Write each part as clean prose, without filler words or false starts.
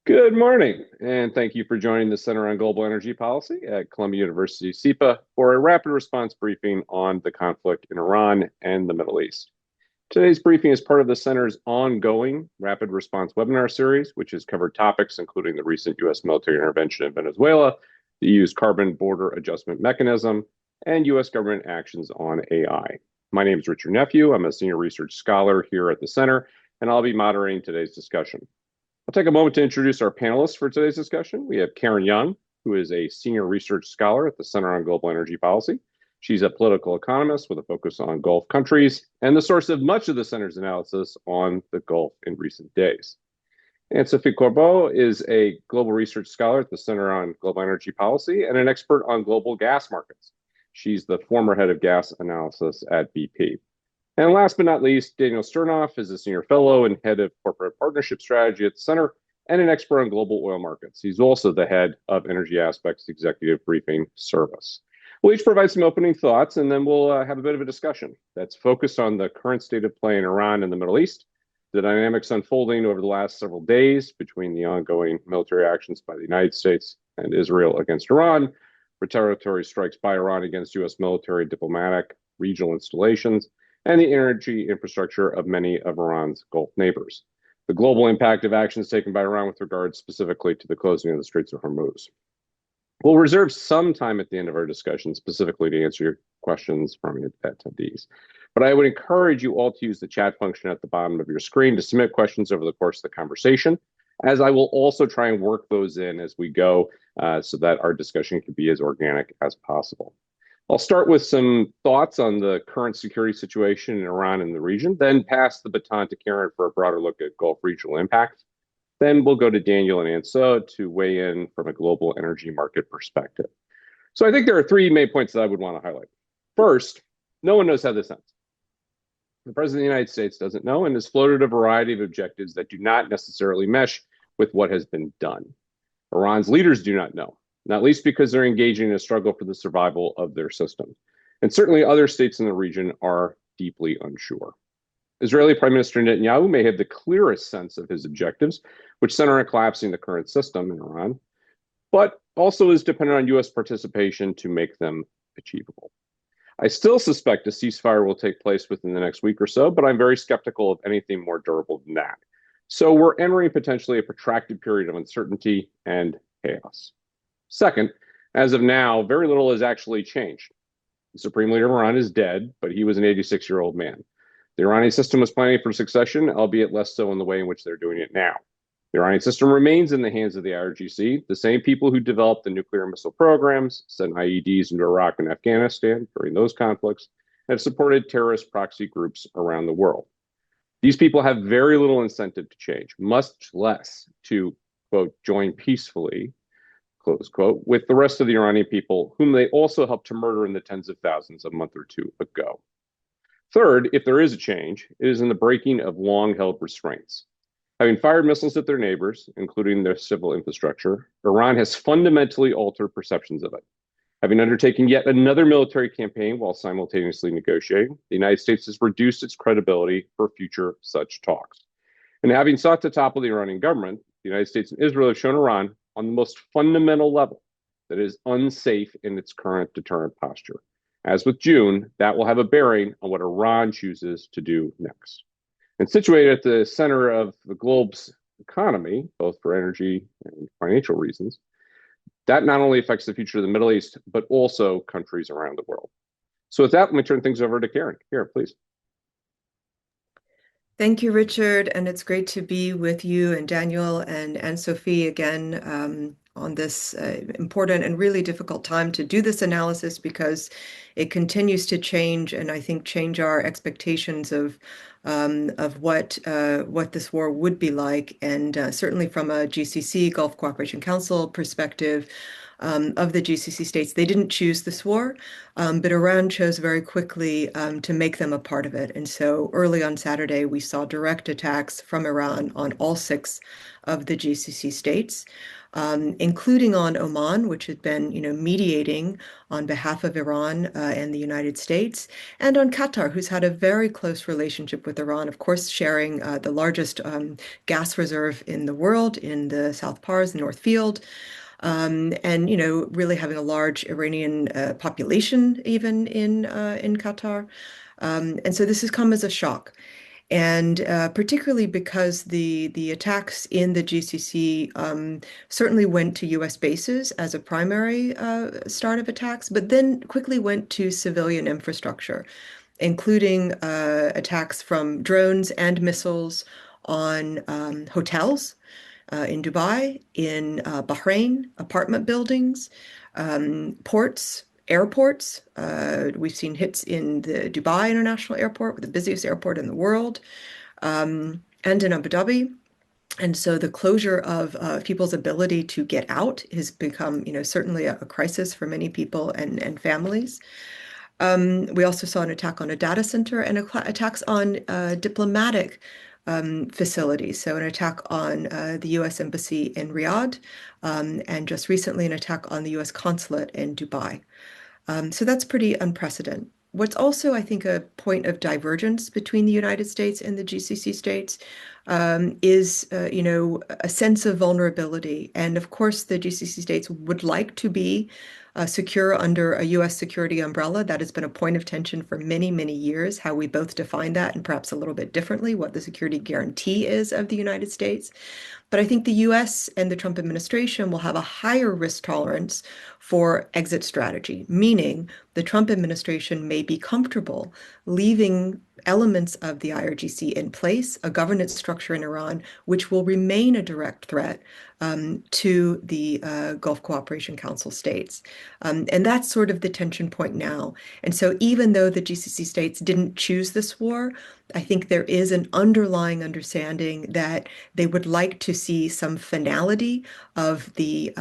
Good morning, and thank you for joining the Center on Global Energy Policy at Columbia University SIPA for a rapid response briefing on the conflict in Iran and the Middle East. Today's briefing is part of the Center's ongoing rapid response webinar series, which has covered topics including the recent U.S. military intervention in Venezuela, the EU's carbon border adjustment mechanism, and U.S. government actions on AI. My name is Richard Nephew. I'm a senior research scholar here at the Center, and I'll be moderating today's discussion. I'll take a moment to introduce our panelists for today's discussion. We have Karen Young, who is a senior research scholar at the Center on Global Energy Policy. She's a political economist with a focus on Gulf countries and the source of much of the Center's analysis on the Gulf in recent days. And Sophie Corbeau is a global research scholar at the Center on Global Energy Policy and an expert on global gas markets. She's the former head of gas analysis at BP. And last but not least, Daniel Sternoff is a senior fellow and head of corporate partnership strategy at the Center and an expert on global oil markets. He's also the head of Energy Aspects Executive Briefing Service. We'll each provide some opening thoughts, and then we'll have a bit of a discussion that's focused on the current state of play in Iran and the Middle East, the dynamics unfolding over the last several days between the ongoing military actions by the United States and Israel against Iran, retaliatory strikes by Iran against U.S. military, diplomatic, regional installations, and the energy infrastructure of many of Iran's Gulf neighbors, the global impact of actions taken by Iran with regard specifically to the closing of the Straits of Hormuz. We'll reserve some time at the end of our discussion specifically to answer your questions from attendees. But I would encourage you all to use the chat function at the bottom of your screen to submit questions over the course of the conversation, as I will also try and work those in as we go so that our discussion can be as organic as possible. I'll start with some thoughts on the current security situation in Iran and the region, then pass the baton to Karen for a broader look at Gulf regional impacts. Then we'll go to Daniel and Anso to weigh in from a global energy market perspective. So I think there are three main points that I would want to highlight. First, no one knows how this ends. The President of the United States doesn't know and has floated a variety of objectives that do not necessarily mesh with what has been done. Iran's leaders do not know, not least because they're engaging in a struggle for the survival of their system. And certainly other states in the region are deeply unsure. Israeli Prime Minister Netanyahu may have the clearest sense of his objectives, which center on collapsing the current system in Iran, but also is dependent on U.S. participation to make them achievable. I still suspect a ceasefire will take place within the next week or so, but I'm very skeptical of anything more durable than that. So we're entering potentially a protracted period of uncertainty and chaos. Second, as of now, very little has actually changed. The Supreme Leader of Iran is dead, but he was an 86-year-old man. The Iranian system was planning for succession, albeit less so in the way in which they're doing it now. The Iranian system remains in the hands of the IRGC, the same people who developed the nuclear missile programs, sent IEDs into Iraq and Afghanistan during those conflicts, and have supported terrorist proxy groups around the world. These people have very little incentive to change, much less to, quote, join peacefully, close quote, with the rest of the Iranian people, whom they also helped to murder in the tens of thousands a month or two ago. Third, if there is a change, it is in the breaking of long-held restraints. Having fired missiles at their neighbors, including their civil infrastructure, Iran has fundamentally altered perceptions of it. Having undertaken yet another military campaign while simultaneously negotiating, the United States has reduced its credibility for future such talks. And having sought to topple the Iranian government, the United States and Israel have shown Iran on the most fundamental level that it is unsafe in its current deterrent posture. As with June, that will have a bearing on what Iran chooses to do next. And situated at the center of the globe's economy, both for energy and financial reasons, that not only affects the future of the Middle East, but also countries around the world. So with that, let me turn things over to Karen. Karen, please. Thank you, Richard, and it's great to be with you and Daniel and Sophie again on this important and really difficult time to do this analysis because it continues to change, and I think change our expectations of what this war would be like, and certainly from a GCC, Gulf Cooperation Council perspective. of the GCC states. They didn't choose this war, but Iran chose very quickly to make them a part of it. And so early on Saturday, we saw direct attacks from Iran on all six of the GCC states, including on Oman, which had been, mediating on behalf of Iran and the United States, and on Qatar, who's had a very close relationship with Iran, of course, sharing the largest gas reserve in the world in the South Pars, the North Field, and really having a large Iranian population even in Qatar. And so this has come as a shock. And particularly because the attacks in the GCC certainly went to U.S. bases as a primary start of attacks, but then quickly went to civilian infrastructure, including attacks from drones and missiles on hotels in Dubai, in Bahrain, apartment buildings, ports, airports. We've seen hits in the Dubai International Airport, the busiest airport in the world, and in Abu Dhabi. And so the closure of people's ability to get out has become, certainly a crisis for many people and families. We also saw an attack on a data center and attacks on diplomatic facilities. So an attack on the U.S. Embassy in Riyadh, and just recently an attack on the U.S. consulate in Dubai. So that's pretty unprecedented. What's also, I think, a point of divergence between the United States and the GCC states is, a sense of vulnerability. And of course, the GCC states would like to be secure under a U.S. security umbrella. That has been a point of tension for many, many years, how we both define that, and perhaps a little bit differently, what the security guarantee is of the United States. But I think the US and the Trump administration will have a higher risk tolerance for exit strategy, meaning the Trump administration may be comfortable leaving elements of the IRGC in place, a governance structure in Iran, which will remain a direct threat to the Gulf Cooperation Council states. And that's sort of the tension point now. And so even though the GCC states didn't choose this war, I think there is an underlying understanding that they would like to see some finality of the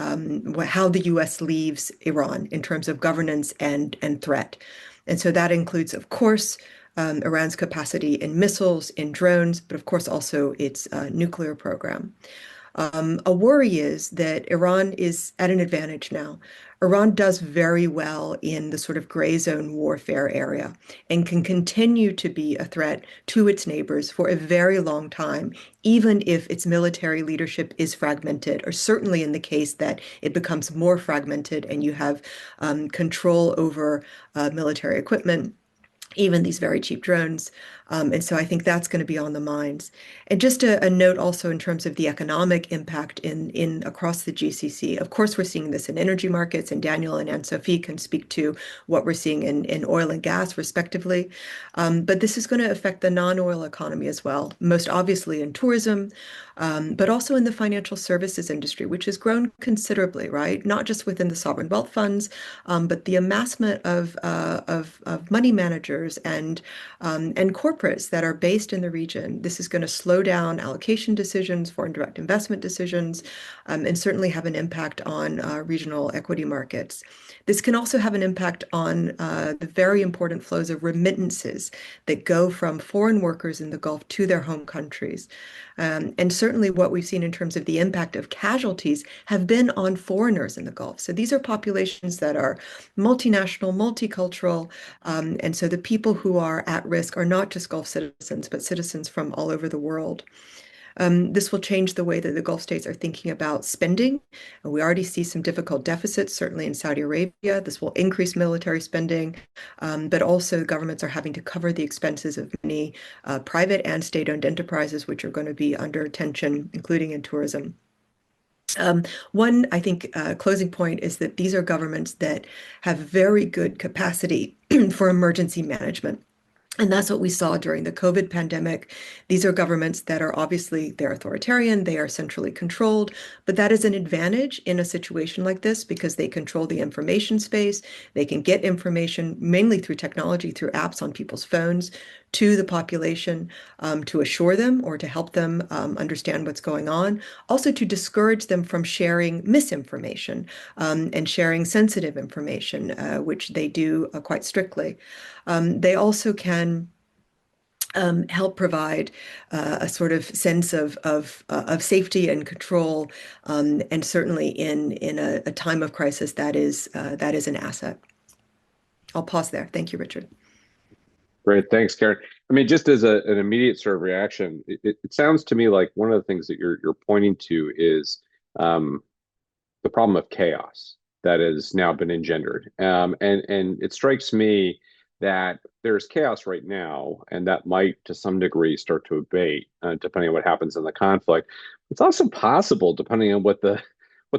how the U.S. leaves Iran in terms of governance and threat. And so that includes, of course, Iran's capacity in missiles, in drones, but of course also its nuclear program. A worry is that Iran is at an advantage now. Iran does very well in the sort of gray zone warfare area and can continue to be a threat to its neighbors for a very long time, even if its military leadership is fragmented, or certainly in the case that it becomes more fragmented and you have control over military equipment, even these very cheap drones. And so I think that's going to be on the minds. And just a note also in terms of the economic impact in across the GCC. Of course, we're seeing this in energy markets, and Daniel and Anne-Sophie can speak to what we're seeing in oil and gas, respectively. But this is going to affect the non-oil economy as well, most obviously in tourism, but also in the financial services industry, which has grown considerably, right? Not just within the sovereign wealth funds, but the amassment of money managers and corporates that are based in the region. This is going to slow down allocation decisions, foreign direct investment decisions, and certainly have an impact on regional equity markets. This can also have an impact on the very important flows of remittances that go from foreign workers in the Gulf to their home countries. And certainly what we've seen in terms of the impact of casualties have been on foreigners in the Gulf. So these are populations that are multinational, multicultural, and so the people who are at risk are not just Gulf citizens, but citizens from all over the world. This will change the way that the Gulf states are thinking about spending. We already see some difficult deficits, certainly in Saudi Arabia. This will increase military spending, but also governments are having to cover the expenses of many private and state-owned enterprises, which are going to be under tension, including in tourism. One, I think, closing point is that these are governments that have very good capacity for emergency management. And that's what we saw during the COVID pandemic. These are governments that are obviously, they're authoritarian, they are centrally controlled, but that is an advantage in a situation like this because they control the information space. They can get information mainly through technology, through apps on people's phones to the population to assure them or to help them understand what's going on, also to discourage them from sharing misinformation and sharing sensitive information, which they do quite strictly. They also can help provide a sort of sense of safety and control, and certainly in a time of crisis that is an asset. I'll pause there. Thank you, Richard. Great, thanks, Karen. I mean, just as an immediate sort of reaction, it sounds to me like one of the things that you're pointing to is um, the problem of chaos that has now been engendered. And it strikes me that there's chaos right now, and that might, to some degree, start to abate, depending on what happens in the conflict. It's also possible, depending on what the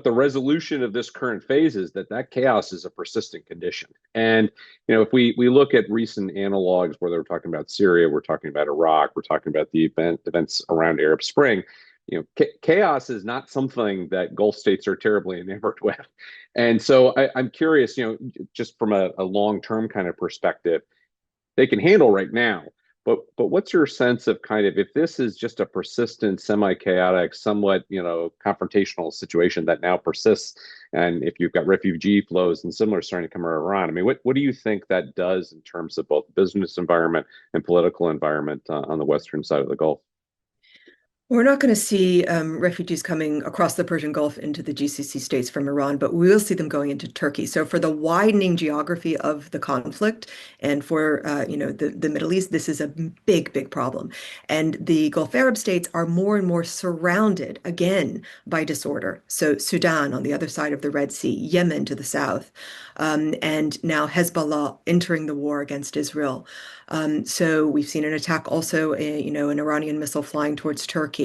resolution of this current phase is, that chaos is a persistent condition. And if we look at recent analogs, whether we're talking about Syria, we're talking about Iraq, we're talking about the events around Arab Spring, chaos is not something that Gulf states are terribly enamored with. And so I'm curious, just from a long-term kind of perspective, they can handle right now. But what's your sense of kind of, if this is just a persistent, semi-chaotic, somewhat, confrontational situation that now persists, and if you've got refugee flows and similar starting to come around, I mean, what do you think that does in terms of both business environment and political environment on the western side of the Gulf? We're not going to see refugees coming across the Persian Gulf into the GCC states from Iran, but we will see them going into Turkey. So for the widening geography of the conflict and for the Middle East, this is a big, big problem. And the Gulf Arab states are more and more surrounded again by disorder. So Sudan on the other side of the Red Sea, Yemen to the south, and now Hezbollah entering the war against Israel. So we've seen an attack also, an Iranian missile flying towards Turkey.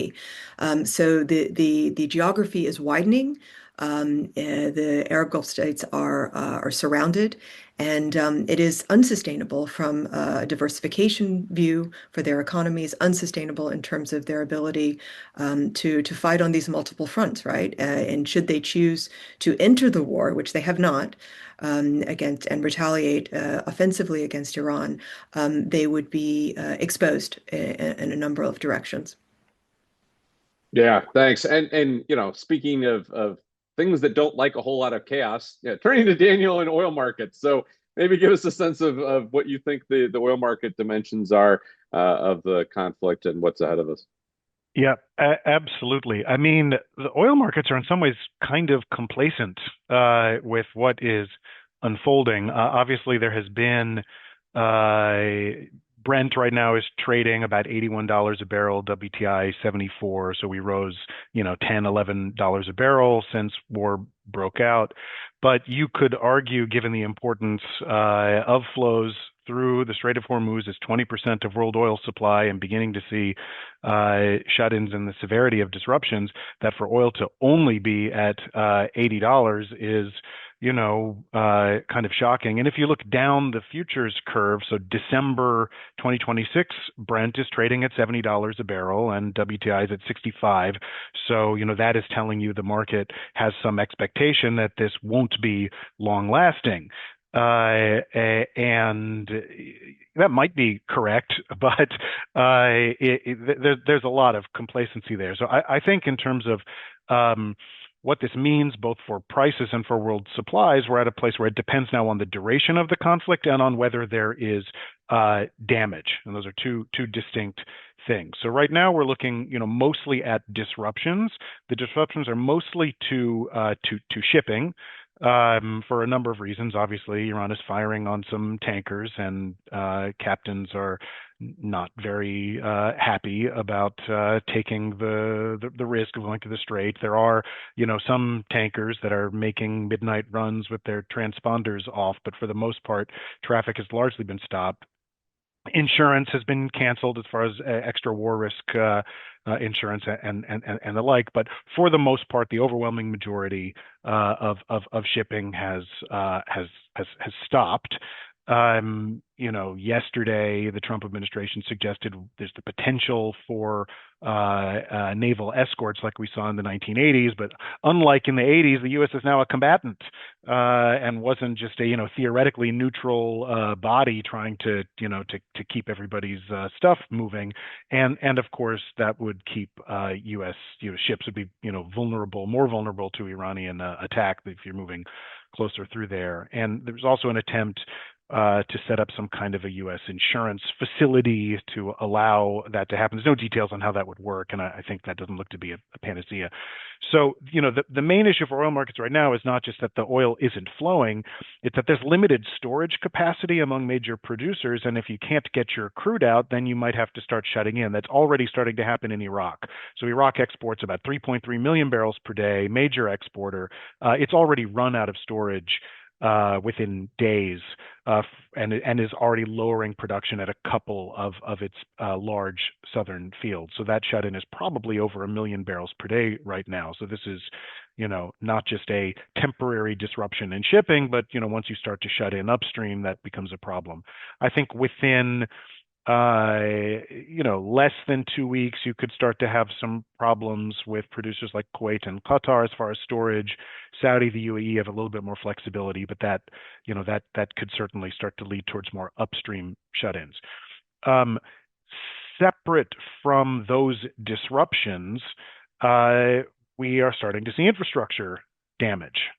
So the geography is widening. The Arab Gulf states are surrounded, and it is unsustainable from a diversification view for their economies, unsustainable in terms of their ability to fight on these multiple fronts, right? And should they choose to enter the war, which they have not, against and retaliate offensively against Iran, they would be exposed in a number of directions. Yeah, thanks. And speaking of things that don't like a whole lot of chaos, yeah, turning to Daniel and oil markets. So maybe give us a sense of what you think the oil market dimensions are of the conflict and what's ahead of us. Yeah, absolutely. I mean, the oil markets are in some ways kind of complacent with what is unfolding. Obviously, there has been Brent right now is trading about $81 a barrel, WTI 74. So we rose, $10, $11 a barrel since war broke out. But you could argue, given the importance of flows through the Strait of Hormuz as 20% of world oil supply and beginning to see shut-ins and the severity of disruptions, that for oil to only be at $80 is kind of shocking. And if you look down the futures curve, so December 2026, Brent is trading at $70 a barrel and WTI is at 65. So, that is telling you the market has some expectation that this won't be long lasting. And that might be correct, but there's a lot of complacency there. So I think in terms of what this means both for prices and for world supplies, we're at a place where it depends now on the duration of the conflict and on whether there is damage. And those are two distinct things. So right now we're looking, mostly at disruptions. The disruptions are mostly to shipping. For a number of reasons. Obviously, Iran is firing on some tankers, and captains are not very happy about taking the risk of going to the Strait. There are, some tankers that are making midnight runs with their transponders off, but for the most part, traffic has largely been stopped. Insurance has been canceled as far as extra war risk insurance and the like, but for the most part, the overwhelming majority of shipping has stopped. Yesterday the Trump administration suggested there's the potential for naval escorts like we saw in the 1980s, but unlike in the 80s, the U.S. is now a combatant and wasn't just a theoretically neutral body trying to keep everybody's stuff moving, and of course that would keep U.S. ships would be more vulnerable to Iranian attack if you're moving closer through there. And there's also an attempt to set up some kind of a U.S. insurance facility to allow that to happen. There's no details on how that would work, and I think that doesn't look to be a panacea. So, the main issue for oil markets right now is not just that the oil isn't flowing, it's that there's limited storage capacity among major producers, and if you can't get your crude out, then you might have to start shutting in. That's already starting to happen in Iraq. So Iraq exports about 3.3 million barrels per day, major exporter. It's already run out of storage within days, and is already lowering production at a couple of its large southern fields. So that shut-in is probably over 1 million barrels per day right now. So this is, not just a temporary disruption in shipping, but once you start to shut in upstream, that becomes a problem. I think within less than 2 weeks, you could start to have some problems with producers like Kuwait and Qatar as far as storage. Saudi, the UAE have a little bit more flexibility, but that could certainly start to lead towards more upstream shut-ins. Separate from those disruptions, we are starting to see infrastructure damage.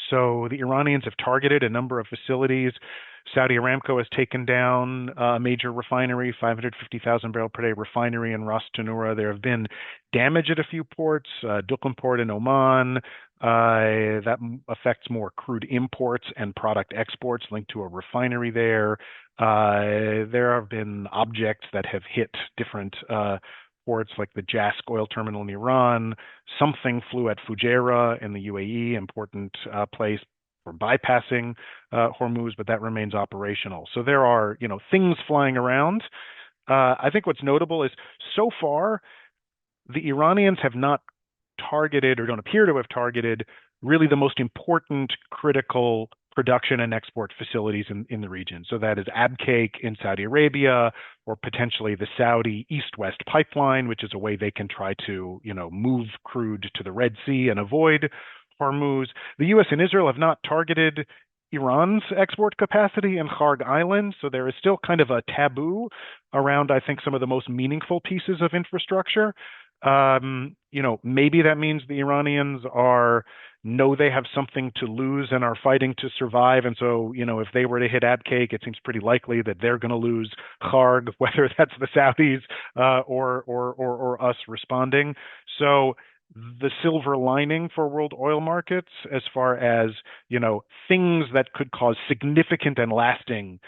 So the Iranians have targeted a number of facilities. Saudi Aramco has taken down a major refinery, 550,000 barrel per day refinery in Ras Tanura. There have been damage at a few ports, Duqm port in Oman. That affects more crude imports and product exports linked to a refinery there. There have been objects that have hit different ports like the Jask oil terminal in Iran. Something flew at Fujairah in the UAE, important place for bypassing Hormuz, but that remains operational. So there are, things flying around. I think what's notable is so far, the Iranians have not targeted or don't appear to have targeted really the most important critical production and export facilities in the region. So that is Abqaiq in Saudi Arabia, or potentially the Saudi East-West pipeline, which is a way they can try to, move crude to the Red Sea and avoid Hormuz. The U.S. and Israel have not targeted Iran's export capacity in Kharg Island, so there is still kind of a taboo around, I think, some of the most meaningful pieces of infrastructure. Maybe that means the Iranians know they have something to lose and are fighting to survive. And so, if they were to hit Abqaiq, it seems pretty likely that they're going to lose Kharg, whether that's the Saudis or us responding. So the silver lining for world oil markets, as far as, things that could cause significant and lasting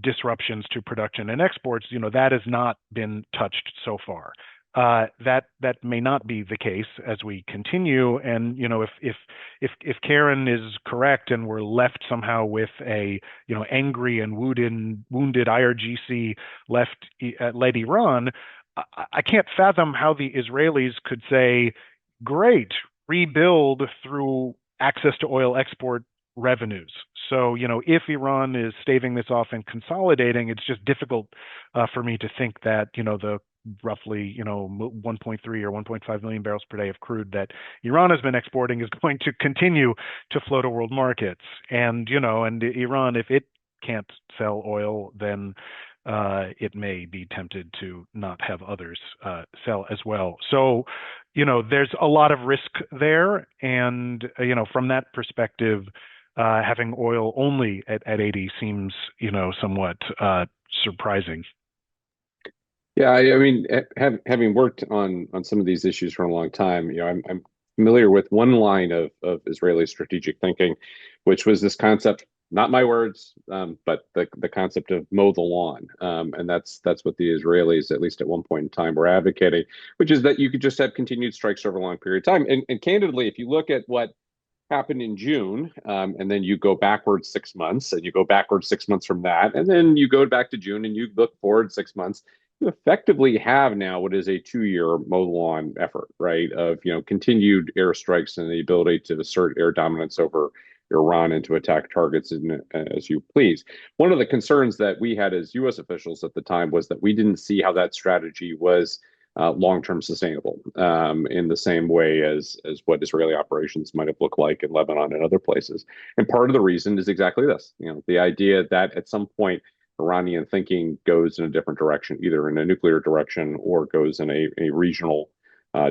disruptions to production and exports, that has not been touched so far. That may not be the case as we continue, and if Karen is correct and we're left somehow with a angry and wounded IRGC led Iran, I can't fathom how the Israelis could say, great, rebuild through access to oil export revenues. So, if Iran is staving this off and consolidating, it's just difficult for me to think that, the roughly, 1.3 or 1.5 million barrels per day of crude that Iran has been exporting is going to continue to flow to world markets. And, and Iran, if it can't sell oil, then it may be tempted to not have others sell as well. So, there's a lot of risk there. And, from that perspective, having oil only at 80 seems, somewhat surprising. Yeah, I mean, having worked on some of these issues for a long time, I'm familiar with one line of Israeli strategic thinking, which was this concept, not my words, but the concept of mow the lawn, and that's what the Israelis, at least at one point in time, were advocating, which is that you could just have continued strikes over a long period of time. And candidly, if you look at what happened in June, and then you go backwards 6 months, and you go backwards 6 months from that, and then you go back to June, and you look forward 6 months. You effectively have now what is a 2-year mow the lawn effort, right? Of continued airstrikes and the ability to assert air dominance over Iran and to attack targets as you please. One of the concerns that we had as U.S. officials at the time was that we didn't see how that strategy was long-term sustainable in the same way as what Israeli operations might have looked like in Lebanon and other places. And part of the reason is exactly this, the idea that at some point Iranian thinking goes in a different direction, either in a nuclear direction or goes in a regional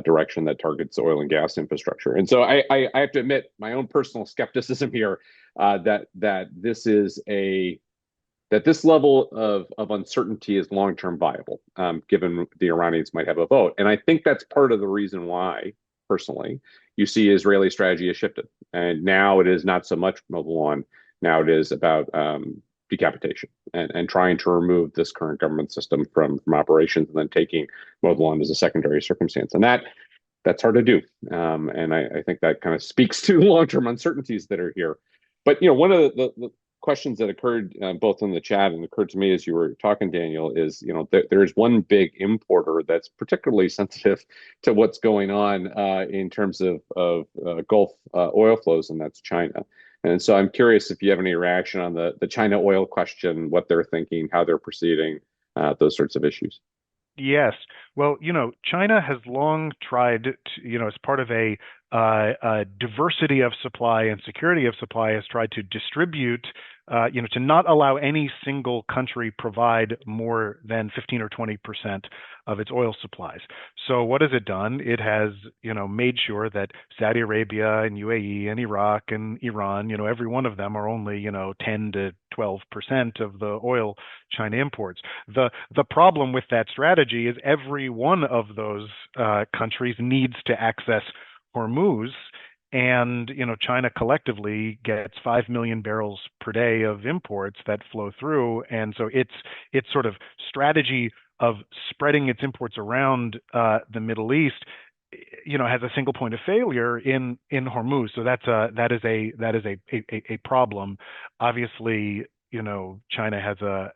direction that targets oil and gas infrastructure. And so I have to admit my own personal skepticism here that this level of uncertainty is long-term viable, given the Iranians might have a vote. And I think that's part of the reason why, personally, you see Israeli strategy has shifted. And now it is not so much mobile on, now it is about decapitation and trying to remove this current government system from operations and then taking mobile on as a secondary circumstance. And that's hard to do. And I think that kind of speaks to long-term uncertainties that are here. But one of the questions that occurred both in the chat and occurred to me as you were talking, Daniel, is there's one big importer that's particularly sensitive to what's going on in terms of Gulf oil flows, and that's China. And so I'm curious if you have any reaction on the China oil question, what they're thinking, how they're proceeding, those sorts of issues. Yes. Well, China has long tried to, as part of a diversity of supply and security of supply, has tried to distribute, to not allow any single country provide more than 15 or 20% of its oil supplies. So what has it done? It has, made sure that Saudi Arabia and UAE and Iraq and Iran, every one of them are only, 10 to 12% of the oil China imports. The problem with that strategy is every one of those countries needs to access Hormuz, and China collectively gets 5 million barrels per day of imports that flow through, and so its sort of strategy of spreading its imports around the Middle East, has a single point of failure in Hormuz. So that is a problem. Obviously, China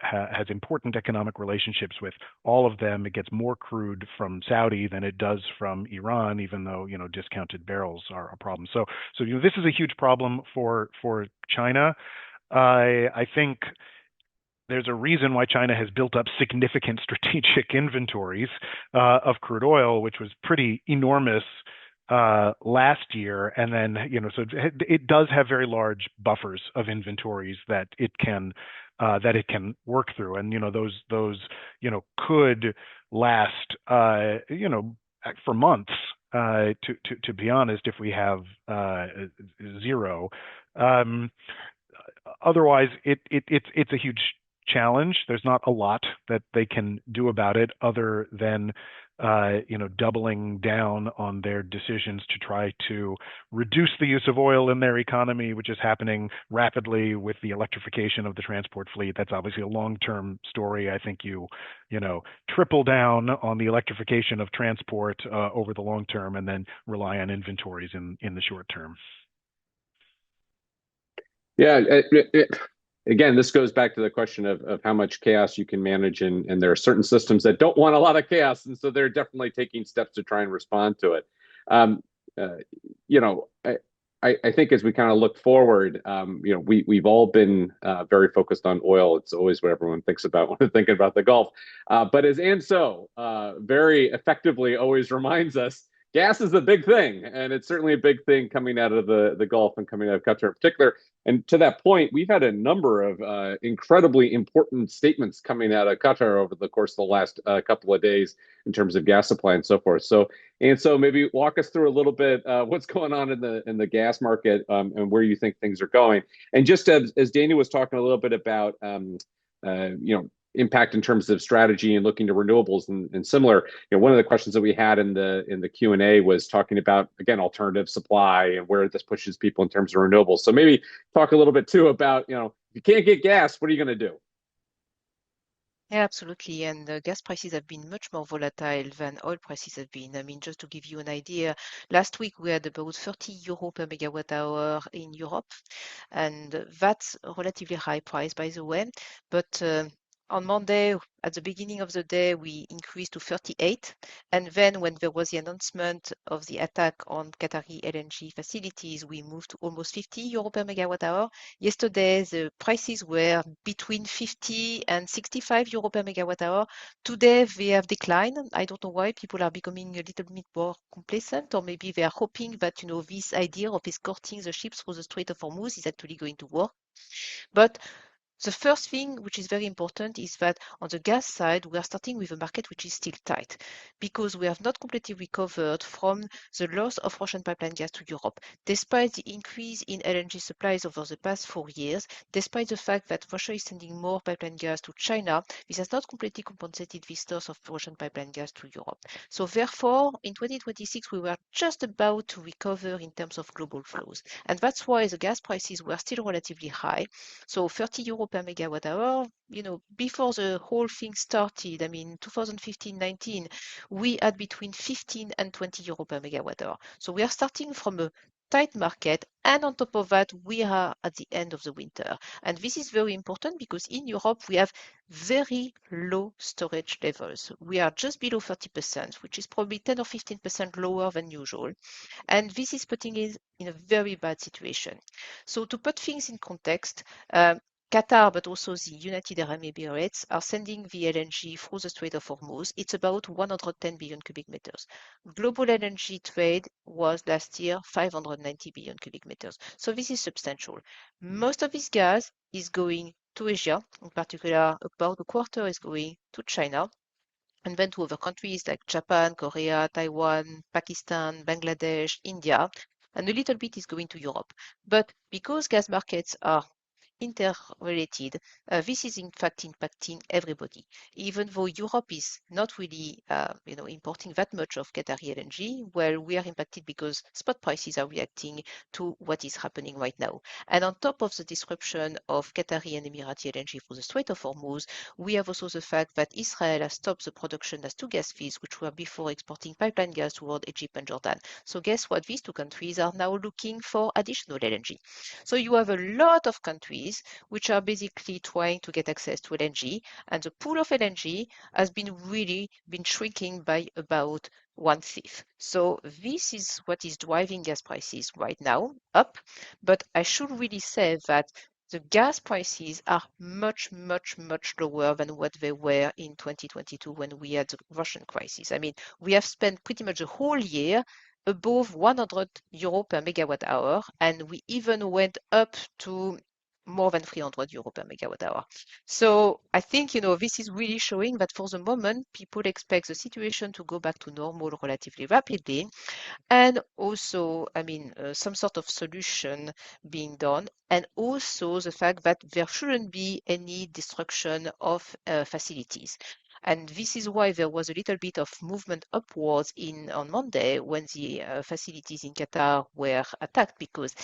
has important economic relationships with all of them. It gets more crude from Saudi than it does from Iran, even though discounted barrels are a problem. So this is a huge problem for China. I think there's a reason why China has built up significant strategic inventories of crude oil, which was pretty enormous last year, and then so it does have very large buffers of inventories that it can work through, and those could last for months, to be honest, if we have zero. Otherwise, it's a huge challenge. There's not a lot that they can do about it other than doubling down on their decisions to try to reduce the use of oil in their economy, which is happening rapidly with the electrification of the transport fleet. That's obviously a long-term story. I think you triple down on the electrification of transport over the long term, and then rely on inventories in the short term. Yeah, again, this goes back to the question of how much chaos you can manage, and there are certain systems that don't want a lot of chaos, and so they're definitely taking steps to try and respond to it. I think as we kind of look forward, we've all been very focused on oil. It's always what everyone thinks about when they're thinking about the Gulf. But as Anso very effectively always reminds us, gas is a big thing, and it's certainly a big thing coming out of the Gulf and coming out of Qatar in particular. And to that point, we've had a number of incredibly important statements coming out of Qatar over the course of the last couple of days in terms of gas supply and so forth. So maybe walk us through a little bit what's going on in the gas market and where you think things are going. And just as Daniel was talking a little bit about impact in terms of strategy and looking to renewables and similar, one of the questions that we had in the Q&A was talking about, again, alternative supply and where this pushes people in terms of renewables. So maybe talk a little bit too about, if you can't get gas, what are you going to do? Yeah, absolutely. And the gas prices have been much more volatile than oil prices have been. I mean, just to give you an idea, last week we had about 30 euro per megawatt hour in Europe, and that's a relatively high price, by the way. But on Monday, at the beginning of the day, we increased to 38. And then when there was the announcement of the attack on Qatari LNG facilities, we moved to almost 50 euro per megawatt hour. Yesterday, the prices were between 50 and 65 euro per megawatt hour. Today, they have declined. I don't know why. People are becoming a little bit more complacent, or maybe they are hoping that, this idea of escorting the ships through the Strait of Hormuz is actually going to work. But the first thing which is very important is that on the gas side, we are starting with a market which is still tight because we have not completely recovered from the loss of Russian pipeline gas to Europe. Despite the increase in LNG supplies over the past 4 years, despite the fact that Russia is sending more pipeline gas to China, this has not completely compensated this loss of Russian pipeline gas to Europe. So therefore, in 2026, we were just about to recover in terms of global flows. And that's why the gas prices were still relatively high. So 30 euro per megawatt hour, before the whole thing started, 2015-19, we had between 15 and 20 euro per megawatt hour. So we are starting from a tight market, and on top of that, we are at the end of the winter. And this is very important because in Europe, we have very low storage levels. We are just below 30%, which is probably 10 or 15% lower than usual. And this is putting it in a very bad situation. So to put things in context, Qatar, but also the United Arab Emirates are sending the LNG through the Strait of Hormuz. It's about 110 billion cubic meters. Global LNG trade was last year 590 billion cubic meters. So this is substantial. Most of this gas is going to Asia. In particular, about a quarter is going to China, and then to other countries like Japan, Korea, Taiwan, Pakistan, Bangladesh, India, and a little bit is going to Europe. But because gas markets are interrelated, this is in fact impacting everybody. Even though Europe is not really, importing that much of Qatari LNG, well, we are impacted because spot prices are reacting to what is happening right now. And on top of the disruption of Qatari and Emirati LNG for the Strait of Hormuz, we have also the fact that Israel has stopped the production as two gas fields, which were before exporting pipeline gas toward Egypt and Jordan. So guess what? These two countries are now looking for additional LNG. So you have a lot of countries which are basically trying to get access to LNG, and the pool of LNG has been shrinking by about 1/5. So this is what is driving gas prices right now up. But I should really say that the gas prices are much, much, much lower than what they were in 2022 when we had the Russian crisis. We have spent pretty much the whole year above 100 euro per megawatt hour, and we even went up to more than 300 euro per megawatt hour. So I think, this is really showing that for the moment, people expect the situation to go back to normal relatively rapidly. And also, some sort of solution being done. And also the fact that there shouldn't be any destruction of facilities. And this is why there was a little bit of movement upwards on Monday when the facilities in Qatar were attacked, because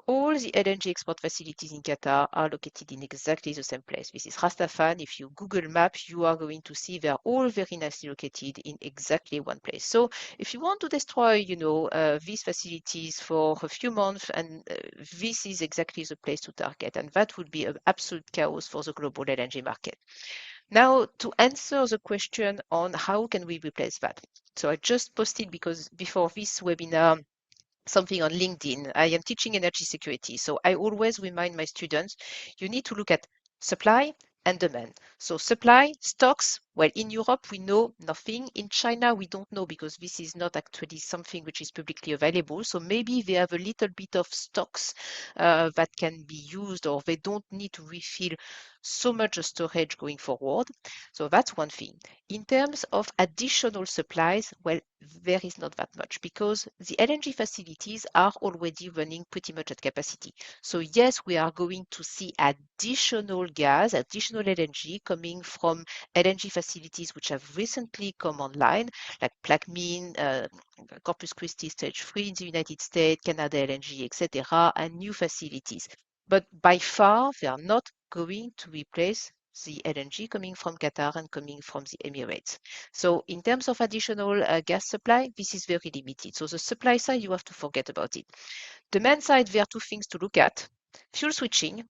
all the LNG export facilities in Qatar are located in exactly the same place. This is Ras Laffan. If you Google Maps, you are going to see they're all very nicely located in exactly one place. So if you want to destroy, these facilities for a few months, and this is exactly the place to target. And that would be an absolute chaos for the global LNG market. Now, to answer the question on how can we replace that. So I just posted, because before this webinar, something on LinkedIn. I am teaching energy security. So I always remind my students, you need to look at supply and demand. So supply, stocks, well, in Europe, we know nothing. In China, we don't know, because this is not actually something which is publicly available. So maybe they have a little bit of stocks that can be used, or they don't need to refill so much storage going forward. So that's one thing. In terms of additional supplies, well, there is not that much, because the LNG facilities are already running pretty much at capacity. So yes, we are going to see additional gas, additional LNG coming from LNG facilities which have recently come online, like Plaquemine, Corpus Christi Stage 3 in the United States, Canada LNG, etc., and new facilities. But by far, they are not going to replace the LNG coming from Qatar and coming from the Emirates. So in terms of additional gas supply, this is very limited. So the supply side, you have to forget about it. Demand side, there are two things to look at. Fuel switching.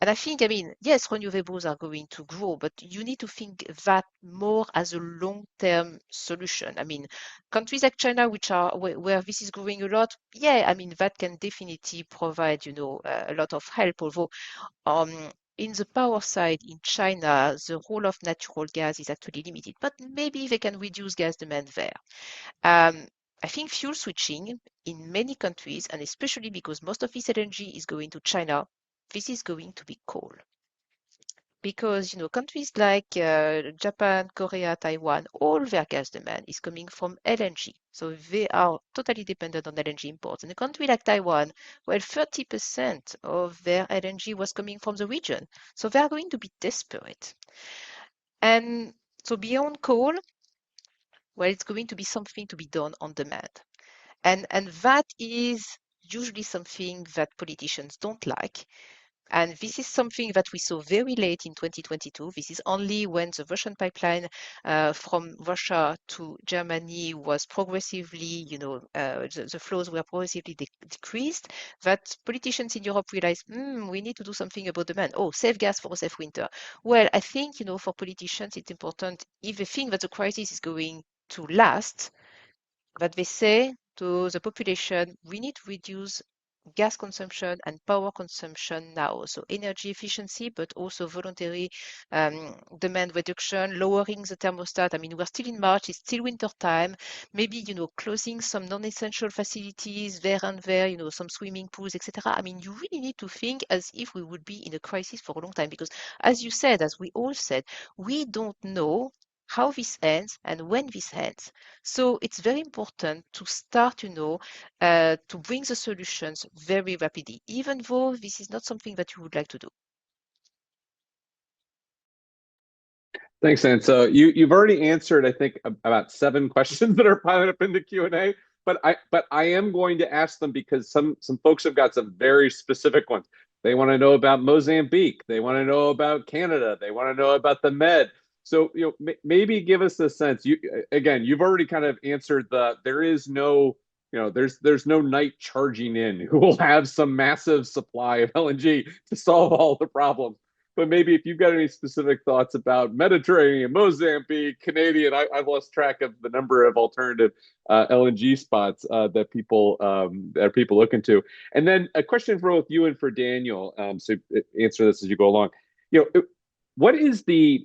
And I think, I mean, yes, renewables are going to grow, but you need to think that more as a long-term solution. I mean, countries like China, which are where this is growing a lot, yeah, I mean, that can definitely provide, a lot of help. Although, in the power side in China, the role of natural gas is actually limited, but maybe they can reduce gas demand there. Um, I think fuel switching in many countries, and especially because most of this LNG is going to China, this is going to be coal. Because countries like Japan, Korea, Taiwan, all their gas demand is coming from LNG. So they are totally dependent on LNG imports. And a country like Taiwan, well, 30% of their LNG was coming from the region. So they are going to be desperate. And so beyond coal, well, it's going to be something to be done on demand. And that is usually something that politicians don't like. And this is something that we saw very late in 2022. This is only when the Russian pipeline from Russia to Germany was progressively, the flows were progressively decreased, that politicians in Europe realized, we need to do something about demand. Oh, save gas for a safe winter. Well, I think, for politicians, it's important if they think that the crisis is going to last, that they say to the population, we need to reduce gas consumption and power consumption now. So energy efficiency, but also voluntary demand reduction, lowering the thermostat. I mean, we're still in March, it's still winter time. Maybe, closing some non-essential facilities there and there, some swimming pools, etc. I mean, you really need to think as if we would be in a crisis for a long time, because as you said, as we all said, we don't know how this ends and when this ends. So it's very important to start, to bring the solutions very rapidly, even though this is not something that you would like to do. Thanks, Anne. So you've already answered, I think, about 7 questions that are piling up into Q&A. But I am going to ask them because some folks have got some very specific ones. They want to know about Mozambique. They want to know about Canada. They want to know about the Med. So maybe give us a sense. You've already kind of answered there is no there's no knight charging in who will have some massive supply of LNG to solve all the problems. But maybe if you've got any specific thoughts about Mediterranean, Mozambique, Canadian, I've lost track of the number of alternative LNG spots that people look into. And then a question for both you and for Daniel. So answer this as you go along. What is the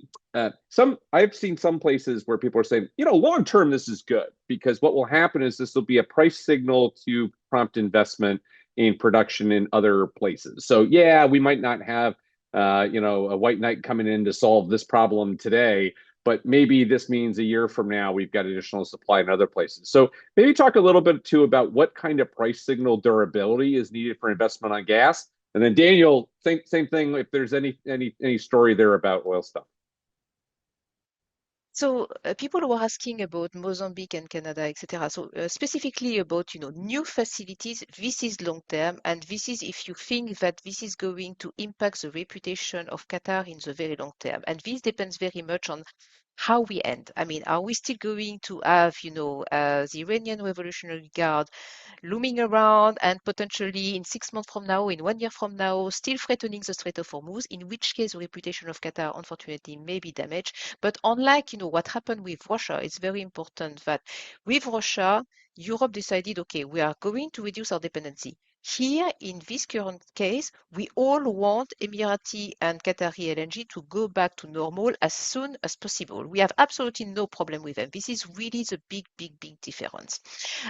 I've seen some places where people are saying, long term this is good because what will happen is this will be a price signal to prompt investment in production in other places. So yeah, we might not have a white knight coming in to solve this problem today, but maybe this means a year from now we've got additional supply in other places. So maybe talk a little bit too about what kind of price signal durability is needed for investment on gas. And then Daniel, same thing. If there's any story there about oil stuff. So people were asking about Mozambique and Canada, etc. So specifically about new facilities, this is long term, and this is if you think that this is going to impact the reputation of Qatar in the very long term, and this depends very much on how we end. I mean, are we still going to have the Iranian Revolutionary Guard looming around and potentially in 6 months from now, in 1 year from now, still threatening the Strait of Hormuz, in which case the reputation of Qatar, unfortunately, may be damaged. But unlike, what happened with Russia, it's very important that with Russia, Europe decided, okay, we are going to reduce our dependency. Here, in this current case, we all want Emirati and Qatari LNG to go back to normal as soon as possible. We have absolutely no problem with them. This is really the big, big, big difference.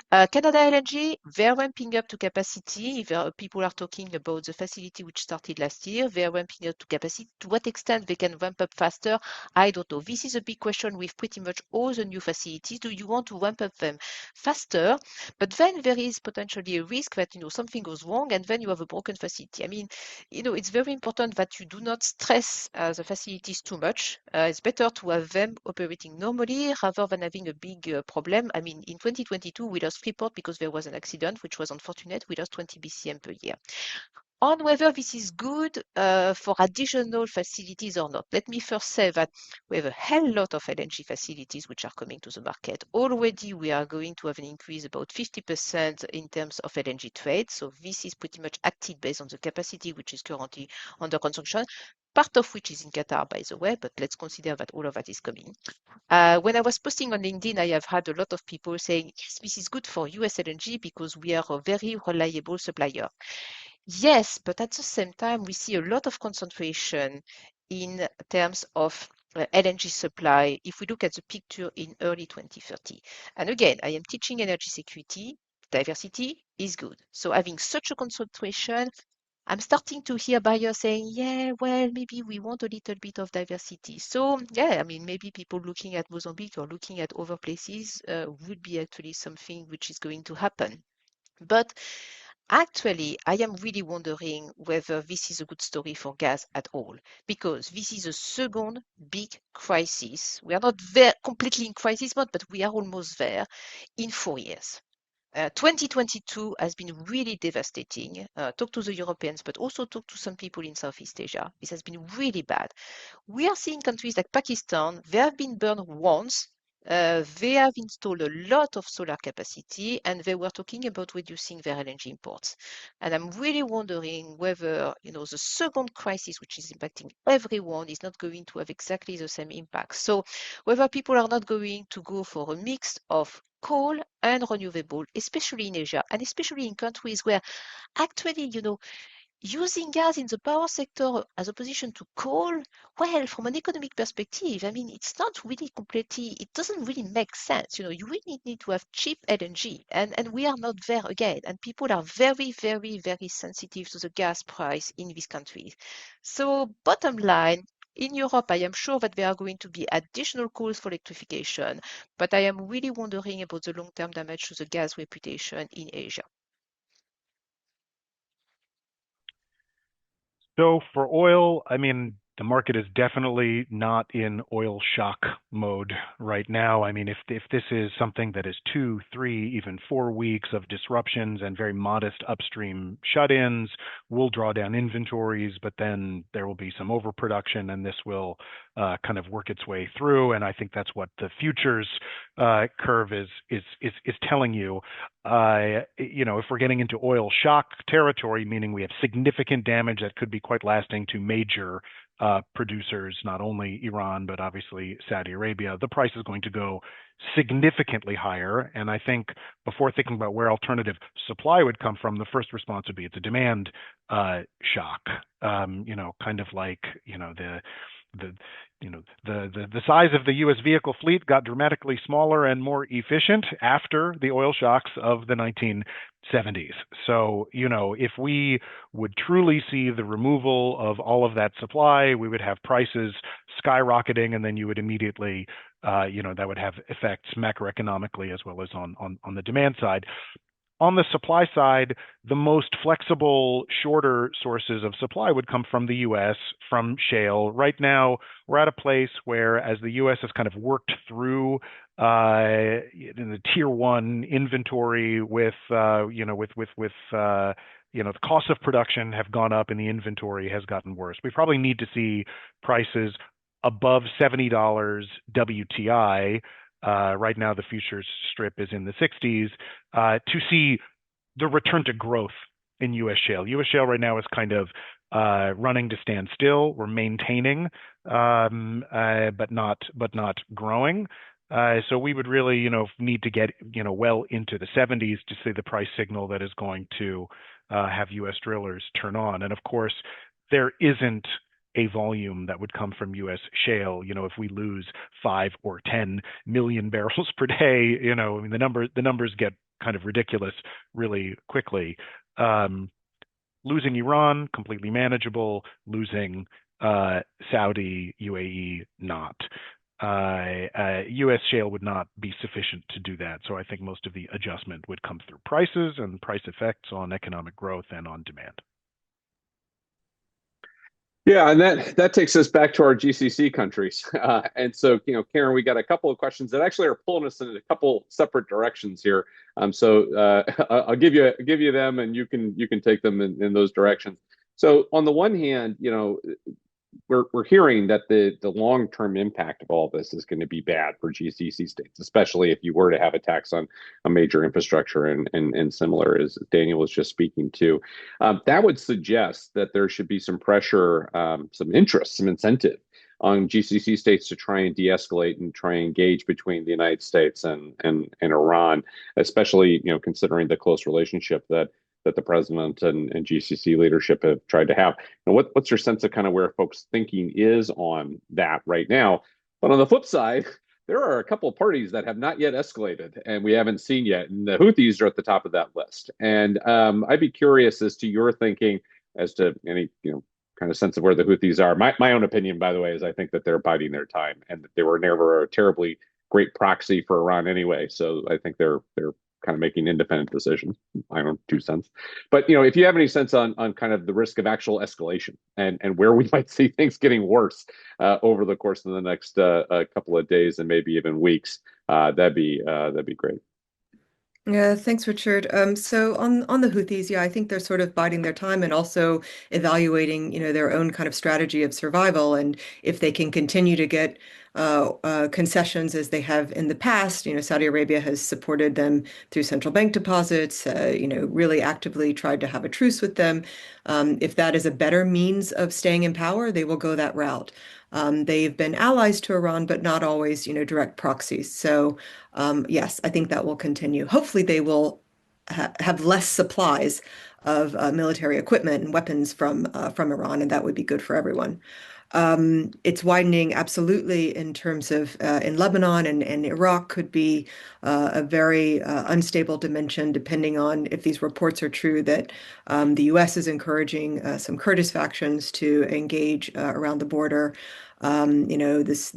Canada LNG, they're ramping up to capacity. People are talking about the facility which started last year. They're ramping up to capacity. To what extent they can ramp up faster, I don't know. This is a big question with pretty much all the new facilities. Do you want to ramp up them faster? But then there is potentially a risk that something goes wrong and then you have a broken facility. I mean, it's very important that you do not stress the facilities too much. It's better to have them operating normally rather than having a big problem. I mean, in 2022, we lost Freeport because there was an accident, which was unfortunate. We lost 20 BCM per year. On whether this is good for additional facilities or not, let me first say that we have a hell lot of LNG facilities which are coming to the market. Already we are going to have an increase about 50% in terms of LNG trade. So this is pretty much acted based on the capacity which is currently under construction, part of which is in Qatar, by the way, but let's consider that all of that is coming. When I was posting on LinkedIn, I have had a lot of people saying, yes, this is good for US LNG because we are a very reliable supplier. Yes, but at the same time, we see a lot of concentration in terms of LNG supply if we look at the picture in early 2030. And again, I am teaching energy security. Diversity is good. So having such a concentration, I'm starting to hear buyers saying, yeah, well, maybe we want a little bit of diversity. So, yeah, I mean, maybe people looking at Mozambique or looking at other places would be actually something which is going to happen. But actually, I am really wondering whether this is a good story for gas at all, because this is a second big crisis. We are not there completely in crisis mode, but we are almost there in 4 years. 2022 has been really devastating. Talk to the Europeans, but also talk to some people in Southeast Asia. This has been really bad. We are seeing countries like Pakistan, they have been burned once. They have installed a lot of solar capacity and they were talking about reducing their LNG imports. And I'm really wondering whether, the second crisis, which is impacting everyone, is not going to have exactly the same impact. So whether people are not going to go for a mix of coal and renewable, especially in Asia and especially in countries where actually, using gas in the power sector as opposition to coal, well, from an economic perspective, I mean, it's not really completely, it doesn't really make sense. You really need to have cheap LNG, and we are not there again. And people are very, very, very sensitive to the gas price in these countries. So, bottom line, in Europe, I am sure that there are going to be additional calls for electrification, but I am really wondering about the long-term damage to the gas reputation in Asia. So for oil, I mean, the market is definitely not in oil shock mode right now. I mean, if this is something that is 2, 3, even 4 weeks of disruptions and very modest upstream shut-ins, we'll draw down inventories, but then there will be some overproduction, and this will kind of work its way through. And I think that's what the futures curve is telling you. If we're getting into oil shock territory, meaning we have significant damage that could be quite lasting to major producers, not only Iran, but obviously Saudi Arabia, the price is going to go significantly higher. And I think before thinking about where alternative supply would come from, the first response would be it's a demand shock, kind of like, the size of the U.S. vehicle fleet got dramatically smaller and more efficient after the oil shocks of the 1970s. So, if we would truly see the removal of all of that supply, we would have prices skyrocketing, and then you would immediately, that would have effects macroeconomically as well as on the demand side. On the supply side, the most flexible, shorter sources of supply would come from the U.S., from shale. Right now, we're at a place where, as the U.S. has kind of worked through the tier one inventory with the cost of production have gone up and the inventory has gotten worse. We probably need to see prices above $70 WTI. Right now, the futures strip is in the 60s to see the return to growth in U.S. shale. U.S. shale right now is kind of running to stand still. We're maintaining, but not growing. So we would really, need to get, well into the 70s to see the price signal that is going to have U.S. drillers turn on. And of course, there isn't a volume that would come from U.S. shale. If we lose 5 or 10 million barrels per day, I mean, the numbers get kind of ridiculous really quickly. Losing Iran, completely manageable. Losing Saudi, UAE, not. U.S. shale would not be sufficient to do that. So I think most of the adjustment would come through prices and price effects on economic growth and on demand. Yeah, and that takes us back to our GCC countries. And so, Karen, we got a couple of questions that actually are pulling us in a couple separate directions here. I'll give you them, and you can take them in those directions. So, on the one hand, we're hearing that the long-term impact of all this is going to be bad for GCC states, especially if you were to have a tax on a major infrastructure and similar, as Daniel was just speaking to. That would suggest that there should be some pressure, some interest, some incentive on GCC states to try and de-escalate and try and engage between the United States and Iran, especially considering the close relationship that the president and GCC leadership have tried to have. And what's your sense of kind of where folks' thinking is on that right now? But on the flip side, there are a couple of parties that have not yet escalated and we haven't seen yet. And the Houthis are at the top of that list. And I'd be curious as to your thinking as to any, kind of sense of where the Houthis are. My own opinion, by the way, is I think that they're biding their time and that they were never a terribly great proxy for Iran anyway. So I think they're kind of making independent decisions. I don't 2 cents. But if you have any sense on kind of the risk of actual escalation and where we might see things getting worse over the course of the next couple of days and maybe even weeks, that'd be great. Yeah, thanks, Richard. So on the Houthis, yeah, I think they're sort of biding their time and also evaluating, their own kind of strategy of survival. And if they can continue to get concessions as they have in the past, Saudi Arabia has supported them through central bank deposits, really actively tried to have a truce with them. If that is a better means of staying in power, they will go that route. They've been allies to Iran, but not always, direct proxies. So yes, I think that will continue. Hopefully, they will have less supplies of military equipment and weapons from Iran, and that would be good for everyone. It's widening absolutely in terms of in Lebanon and Iraq could be a very unstable dimension, depending on if these reports are true that the U.S. is encouraging some Kurdish factions to engage around the border. This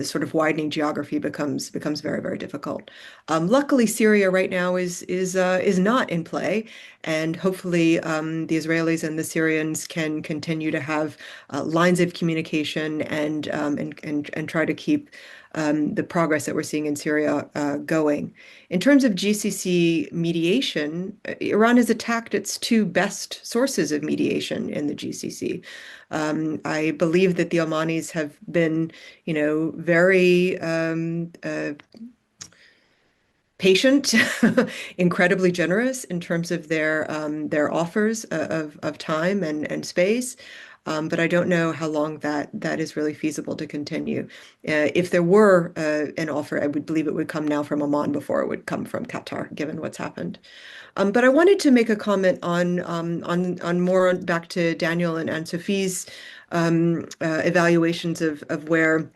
sort of widening geography becomes very, very difficult. Luckily, Syria right now is not in play, and hopefully the Israelis and the Syrians can continue to have lines of communication and try to keep the progress that we're seeing in Syria going. In terms of GCC mediation, Iran has attacked its two best sources of mediation in the GCC. I believe that the Omanis have been, very patient, incredibly generous in terms of their offers of time and space. But I don't know how long that is really feasible to continue. If there were an offer, I would believe it would come now from Oman before it would come from Qatar, given what's happened. But I wanted to make a comment on more back to Daniel and Sophie's evaluations of where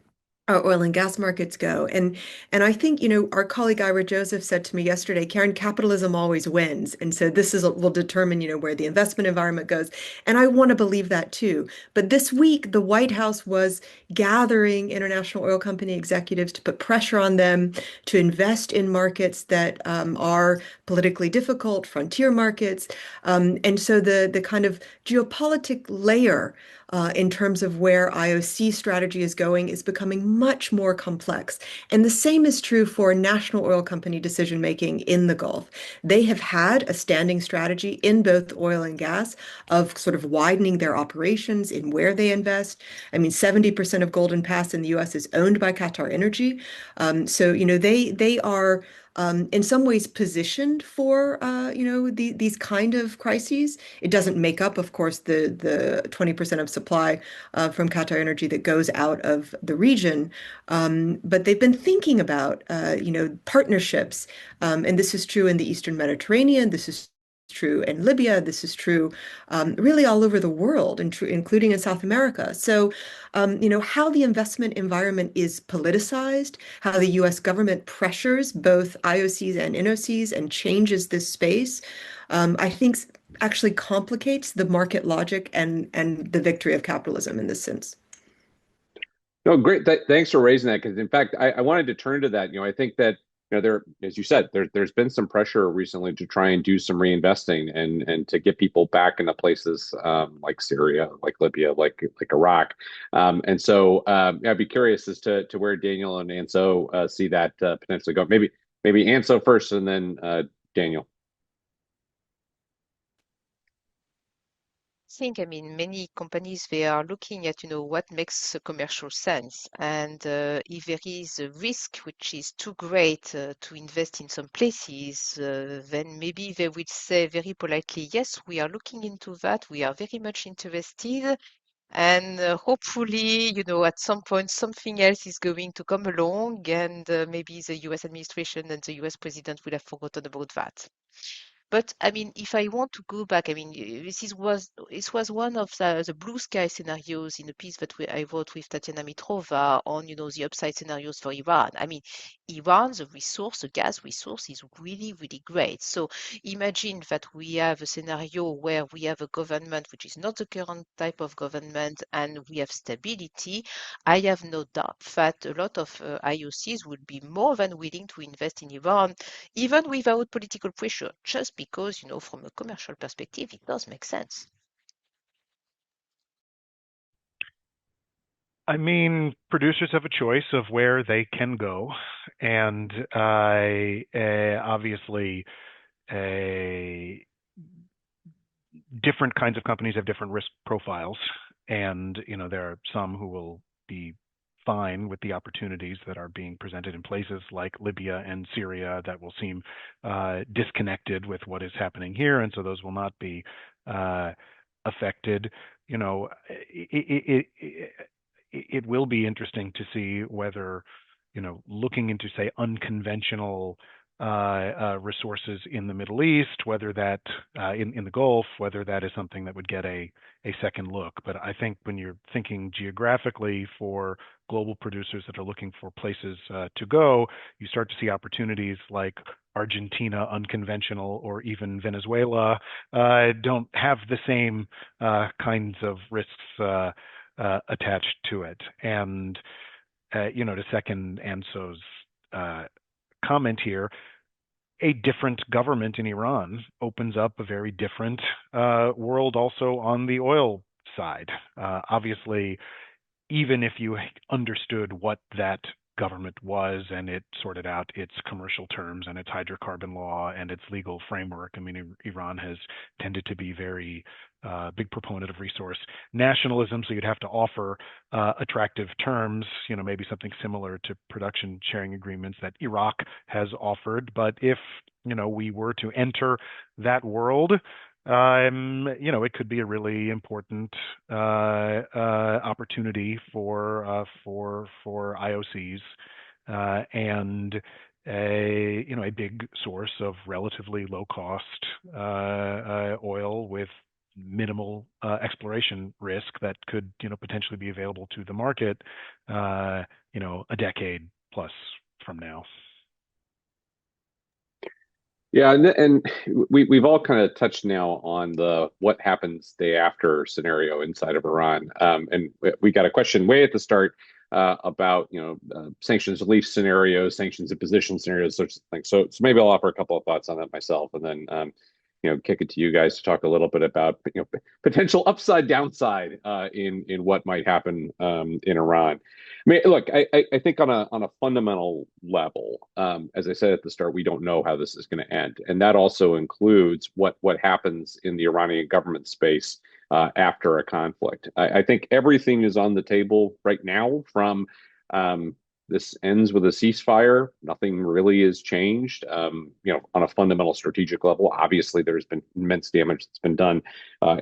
our oil and gas markets go. And I think, our colleague Ira Joseph said to me yesterday, Karen, capitalism always wins. And so will determine, where the investment environment goes. And I want to believe that too. But this week, the White House was gathering international oil company executives to put pressure on them to invest in markets that are politically difficult, frontier markets. And so the kind of geopolitical layer in terms of where IOC strategy is going is becoming much more complex. And the same is true for national oil company decision making in the Gulf. They have had a standing strategy in both oil and gas of sort of widening their operations in where they invest. I mean, 70% of Golden Pass in the US is owned by Qatar Energy. So, they are in some ways positioned for these kind of crises. It doesn't make up, of course, the 20% of supply from Qatar Energy that goes out of the region, but they've been thinking about partnerships, and this is true in the Eastern Mediterranean. This is true in Libya. This is true really all over the world, including in South America. So, how the investment environment is politicized, how the US government pressures both IOCs and NOCs and changes this space, I think actually complicates the market logic and the victory of capitalism in this sense. No, great. Thanks for raising that because, in fact, I wanted to turn to that. I think that there, as you said, there's been some pressure recently to try and do some reinvesting and to get people back into places like Syria, like Libya, like Iraq, and so I'd be curious as to where Daniel and Anso see that potentially go. Maybe Anso first, and then Daniel. I mean, many companies, they are looking at, what makes commercial sense. And if there is a risk which is too great to invest in some places, then maybe they will say very politely, yes, we are looking into that. We are very much interested. And hopefully, at some point, something else is going to come along, and maybe the US administration and the US president will have forgotten about that. But I mean, if I want to go back, I mean, this was one of the blue sky scenarios in a piece that I wrote with Tatiana Mitrova on, the upside scenarios for Iran. I mean, Iran, the gas resource is really, really great. So imagine that we have a scenario where we have a government which is not the current type of government and we have stability. I have no doubt that a lot of IOCs would be more than willing to invest in Iran even without political pressure, just because, from a commercial perspective, it does make sense. I mean, producers have a choice of where they can go, and obviously, different kinds of companies have different risk profiles, and there are some who will be fine with the opportunities that are being presented in places like Libya and Syria that will seem disconnected with what is happening here, and so those will not be affected. It will be interesting to see whether, looking into, say, unconventional resources in the Middle East, whether that in the Gulf, whether that is something that would get a second look. But I think when you're thinking geographically for global producers that are looking for places to go, you start to see opportunities like Argentina unconventional, or even Venezuela don't have the same kinds of risks attached to it. And to second Anso's comment here, a different government in Iran opens up a very different world also on the oil side. Obviously, even if you understood what that government was and it sorted out its commercial terms and its hydrocarbon law and its legal framework, I mean, Iran has tended to be very big proponent of resource nationalism, so you'd have to offer attractive terms, maybe something similar to production sharing agreements that Iraq has offered. But if we were to enter that world, it could be a really important opportunity for IOCs and a big source of relatively low cost oil with minimal exploration risk that could potentially be available to the market a decade plus from now. Yeah, and we've all kind of touched now on the what happens day after scenario inside of Iran, and we got a question way at the start about sanctions relief scenarios, sanctions imposition scenarios, such things. So maybe I'll offer a couple of thoughts on that myself, and then kick it to you guys to talk a little bit about potential upside downside in what might happen in Iran. I mean, look, I think on a fundamental level, as I said at the start, we don't know how this is going to end, and that also includes what happens in the Iranian government space after a conflict. I think everything is on the table right now. From this ends with a ceasefire, nothing really has changed. On a fundamental strategic level, obviously there's been immense damage that's been done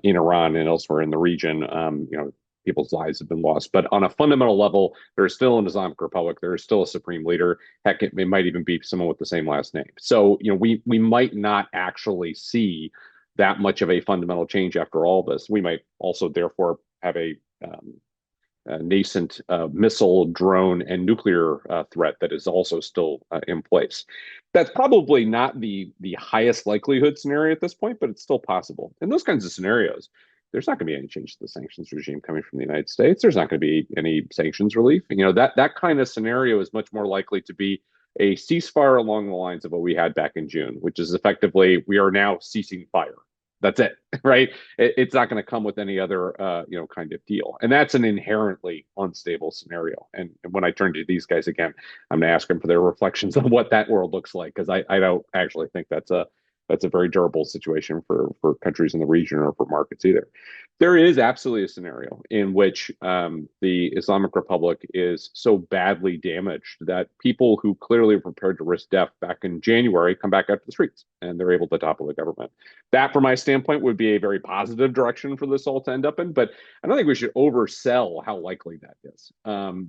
in Iran and elsewhere in the region. People's lives have been lost. But on a fundamental level, there's still an Islamic Republic. There is still a supreme leader. Heck, it might even be someone with the same last name. So, we might not actually see that much of a fundamental change after all this. We might also, therefore, have a nascent missile, drone, and nuclear threat that is also still in place. That's probably not the highest likelihood scenario at this point, but it's still possible. In those kinds of scenarios, there's not going to be any change to the sanctions regime coming from the United States. There's not going to be any sanctions relief. That kind of scenario is much more likely to be a ceasefire along the lines of what we had back in June, which is effectively we are now ceasing fire. That's it, right? It's not going to come with any other, kind of deal, and that's an inherently unstable scenario. And when I turn to these guys again, I'm going to ask them for their reflections on what that world looks like, because I don't actually think that's a very durable situation for countries in the region or for markets either. There is absolutely a scenario in which the Islamic Republic is so badly damaged that people who clearly were prepared to risk death back in January come back out to the streets and they're able to topple the government. That, from my standpoint, would be a very positive direction for this all to end up in. But I don't think we should oversell how likely that is,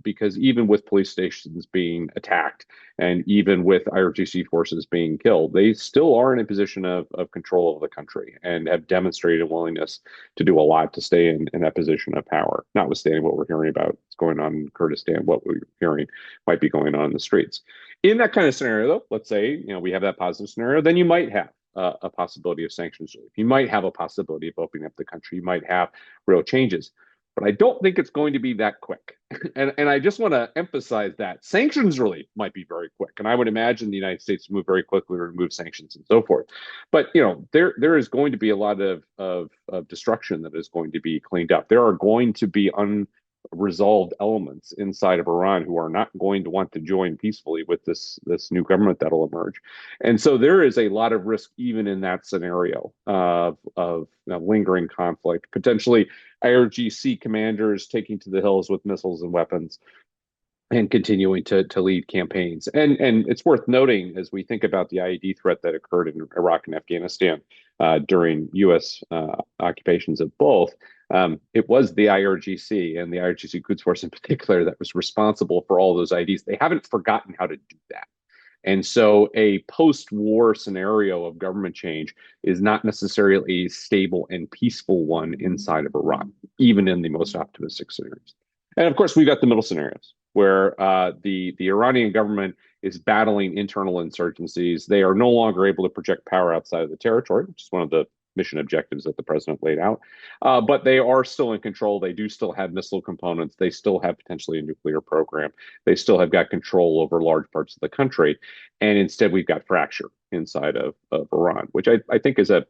because even with police stations being attacked and even with IRGC forces being killed, they still are in a position of control of the country and have demonstrated a willingness to do a lot to stay in that position of power, notwithstanding what we're hearing about what's going on in Kurdistan, what we're hearing might be going on in the streets. In that kind of scenario, though, let's say we have that positive scenario, then you might have a possibility of sanctions relief. You might have a possibility of opening up the country. You might have real changes. But I don't think it's going to be that quick. And I just want to emphasize that sanctions relief might be very quick. And I would imagine the United States move very quickly to remove sanctions and so forth. But there is going to be a lot of destruction that is going to be cleaned up. There are going to be unresolved elements inside of Iran who are not going to want to join peacefully with this new government that'll emerge. And so there is a lot of risk even in that scenario of lingering conflict, potentially IRGC commanders taking to the hills with missiles and weapons and continuing to lead campaigns. And it's worth noting, as we think about the IED threat that occurred in Iraq and Afghanistan during U.S. Occupations of both, it was the IRGC and the IRGC Quds Force in particular that was responsible for all those IEDs. They haven't forgotten how to do that. And so a post-war scenario of government change is not necessarily a stable and peaceful one inside of Iran, even in the most optimistic scenarios. And of course, we've got the middle scenarios where the Iranian government is battling internal insurgencies. They are no longer able to project power outside of the territory, which is one of the mission objectives that the president laid out. But they are still in control. They do still have missile components. They still have potentially a nuclear program. They still have got control over large parts of the country. And instead, we've got fracture inside of Iran, which I think is a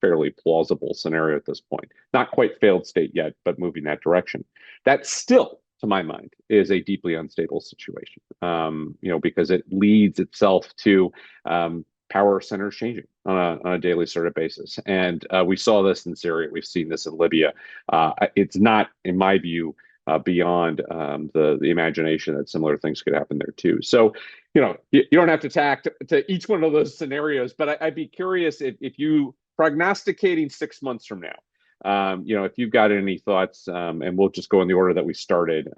fairly plausible scenario at this point. Not quite failed state yet, but moving that direction. That still, to my mind, is a deeply unstable situation, because it leads itself to power centers changing on a daily sort of basis. And we saw this in Syria. We've seen this in Libya. It's not, in my view, beyond the imagination that similar things could happen there too. So, you don't have to tack to each one of those scenarios, but I'd be curious if you prognosticating 6 months from now, if you've got any thoughts, and we'll just go in the order that we started,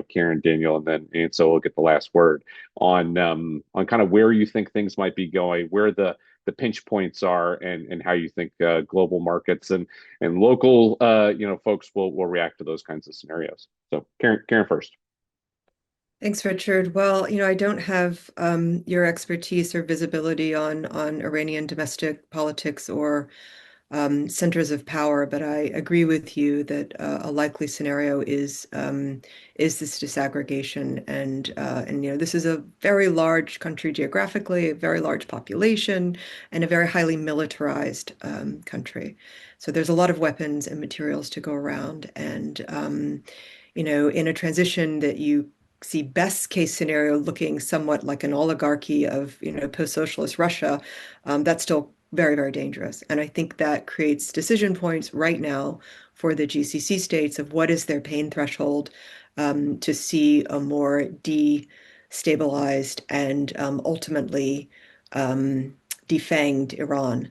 Karen, Daniel, and so we'll get the last word on kind of where you think things might be going, where the pinch points are, and how you think global markets and local folks will react to those kinds of scenarios. So Karen first. Thanks, Richard. Well, I don't have your expertise or visibility on Iranian domestic politics or centers of power, but I agree with you that a likely scenario is this disaggregation, and this is a very large country geographically, a very large population, and a very highly militarized country. So there's a lot of weapons and materials to go around, and in a transition that you see best case scenario looking somewhat like an oligarchy of post-socialist Russia, that's still very, very dangerous. And I think that creates decision points right now for the GCC states of what is their pain threshold to see a more destabilized and ultimately defanged Iran.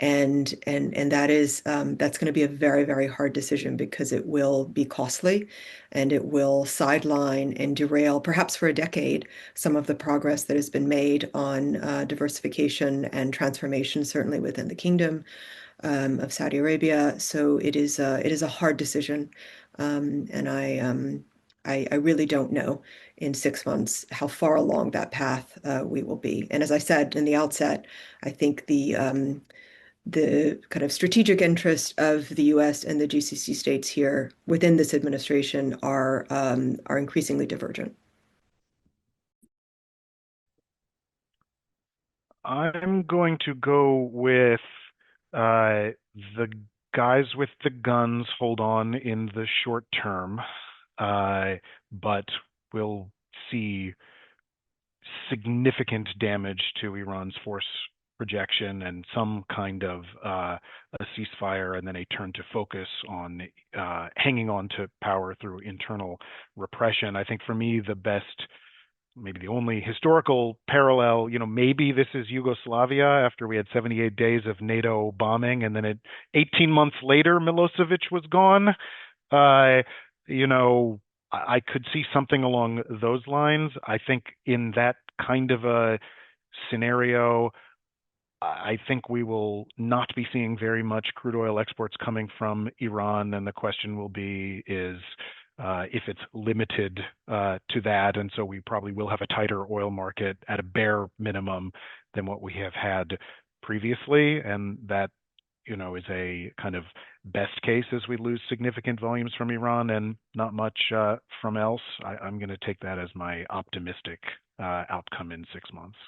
And that's going to be a very, very hard decision because it will be costly and it will sideline and derail, perhaps for a decade, some of the progress that has been made on diversification and transformation, certainly within the kingdom of Saudi Arabia. So it is a hard decision, and I really don't know in 6 months how far along that path we will be. And as I said in the outset, I think the kind of strategic interest of the U.S. and the GCC states here within this administration are increasingly divergent. I'm going to go with the guys with the guns hold on in the short term, but we'll see significant damage to Iran's force projection and some kind of a ceasefire and then a turn to focus on hanging on to power through internal repression. I think for me, the best, maybe the only historical parallel, maybe this is Yugoslavia after we had 78 days of NATO bombing, and then 18 months later, Milosevic was gone. I could see something along those lines. I think in that kind of a scenario, I think we will not be seeing very much crude oil exports coming from Iran, and the question will be if it's limited to that, and so we probably will have a tighter oil market at a bare minimum than what we have had previously, and that is a kind of best case as we lose significant volumes from Iran and not much from else. I'm going to take that as my optimistic outcome in 6 months.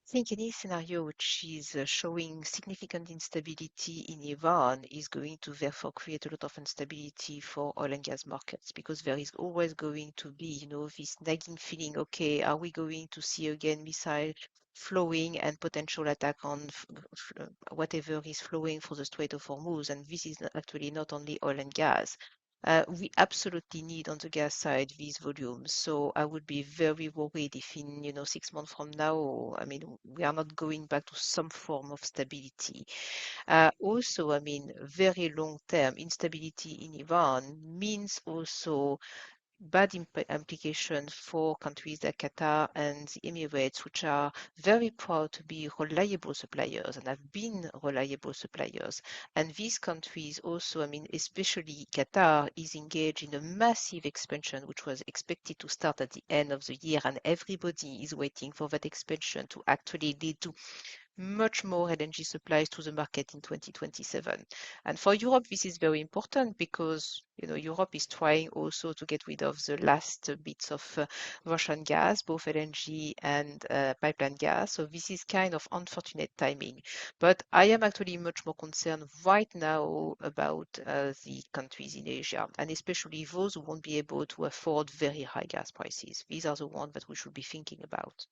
I think any scenario which is showing significant instability in Iran is going to therefore create a lot of instability for oil and gas markets, because there is always going to be, this nagging feeling, okay, are we going to see again missile flowing and potential attack on whatever is flowing for the Strait of Hormuz? And this is actually not only oil and gas. We absolutely need on the gas side these volumes. So I would be very worried if in 6 months from now, we are not going back to some form of stability. Also, very long-term instability in Iran means also bad implications for countries like Qatar and the Emirates, which are very proud to be reliable suppliers and have been reliable suppliers. And these countries also, especially Qatar, is engaged in a massive expansion, which was expected to start at the end of the year, and everybody is waiting for that expansion to actually lead to much more LNG supplies to the market in 2027. And for Europe, this is very important because Europe is trying also to get rid of the last bits of Russian gas, both LNG and pipeline gas. So this is kind of unfortunate timing. But I am actually much more concerned right now about the countries in Asia, and especially those who won't be able to afford very high gas prices. These are the ones that we should be thinking about.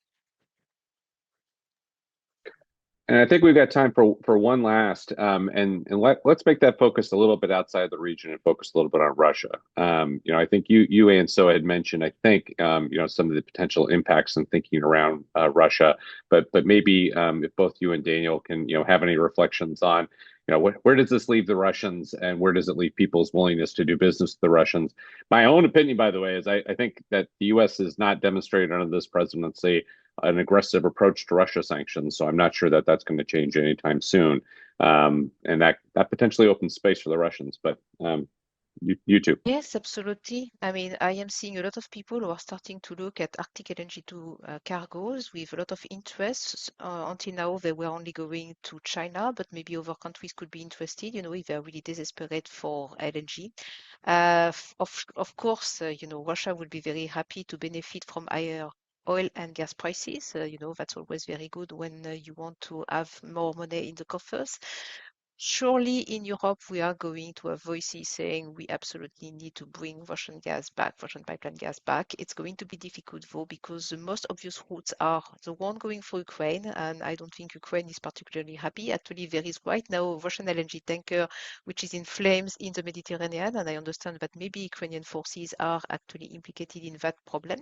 And I think we've got time for one last, and let's make that focus a little bit outside the region and focus a little bit on Russia. I think you and so had mentioned, I think, some of the potential impacts and thinking around Russia, but maybe if both you and Daniel can, have any reflections on, where does this leave the Russians and where does it leave people's willingness to do business with the Russians? My own opinion, by the way, is I think that the U.S. has not demonstrated under this presidency an aggressive approach to Russia sanctions. So I'm not sure that that's going to change anytime soon. And that potentially opens space for the Russians. But you too. Yes, absolutely. I am seeing a lot of people who are starting to look at Arctic LNG2 cargoes with a lot of interest. Until now, they were only going to China, but maybe other countries could be interested, if they're really desperate for LNG. Of course, Russia would be very happy to benefit from higher oil and gas prices. That's always very good when you want to have more money in the coffers. Surely in Europe, we are going to have voices saying we absolutely need to bring Russian gas back, Russian pipeline gas back. It's going to be difficult though, because the most obvious routes are the one going for Ukraine, and I don't think Ukraine is particularly happy. Actually, there is right now a Russian LNG tanker which is in flames in the Mediterranean, and I understand that maybe Ukrainian forces are actually implicated in that problem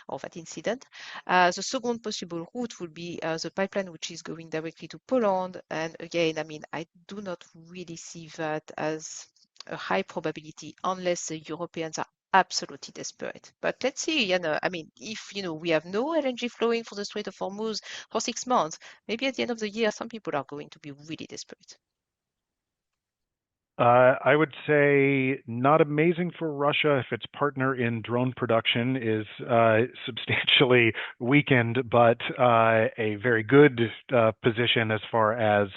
or that incident. The second possible route would be the pipeline which is going directly to Poland, and again, I do not really see that as a high probability unless the Europeans are absolutely desperate. But let's see, if we have no LNG flowing for the Strait of Hormuz for 6 months, maybe at the end of the year, some people are going to be really desperate. I would say not amazing for Russia if its partner in drone production is substantially weakened, but a very good position as far as